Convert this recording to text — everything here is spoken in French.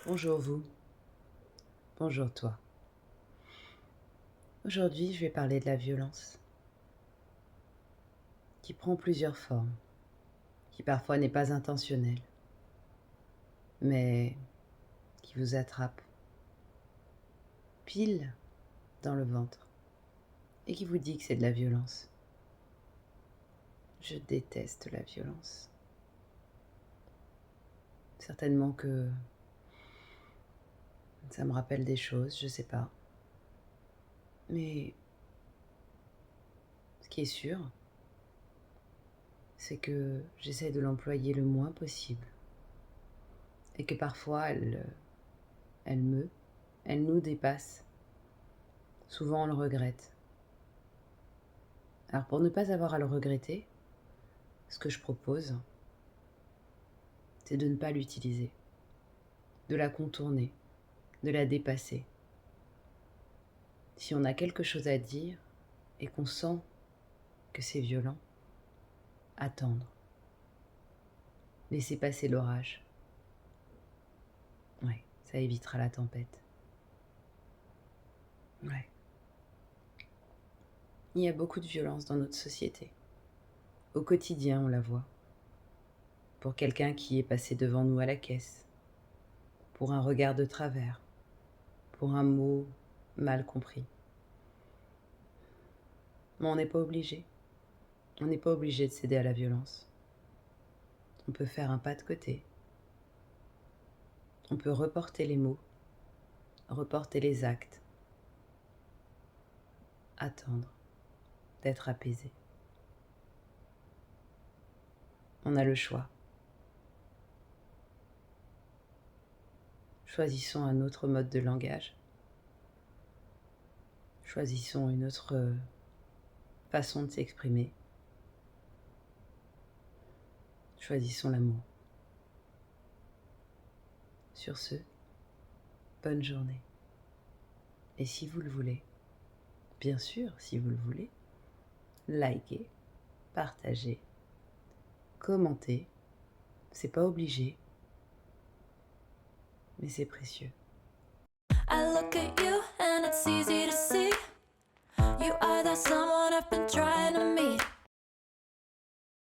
Bonjour vous, bonjour toi. Aujourd'hui, je vais parler de la violence, qui prend plusieurs formes, qui parfois n'est pas intentionnelle, mais qui vous attrape pile dans le ventre et qui vous dit que c'est de la violence. Je déteste la violence. Certainement que ça me rappelle des choses, je sais pas. Mais ce qui est sûr, c'est que j'essaie de l'employer le moins possible. Et que parfois elle elle nous dépasse. Souvent on le regrette. Alors pour ne pas avoir à le regretter, ce que je propose, c'est de ne pas l'utiliser, de la contourner, de la dépasser. Si on a quelque chose à dire et qu'on sent que c'est violent, attendre, laisser passer l'orage. Ouais, ça évitera la tempête. Ouais. Il y a beaucoup de violence dans notre société. Au quotidien, on la voit. Pour quelqu'un qui est passé devant nous à la caisse, pour un regard de travers, pour un mot mal compris. Mais on n'est pas obligé. On n'est pas obligé de céder à la violence. On peut faire un pas de côté. On peut reporter les mots, reporter les actes, attendre d'être apaisé. On a le choix. Choisissons un autre mode de langage. Choisissons une autre façon de s'exprimer. Choisissons l'amour. Sur ce, bonne journée. Et si vous le voulez, bien sûr, si vous le voulez, likez, partagez, commentez. C'est pas obligé, mais c'est précieux. I look at you and it's easy to see you are that someone I've been trying to meet.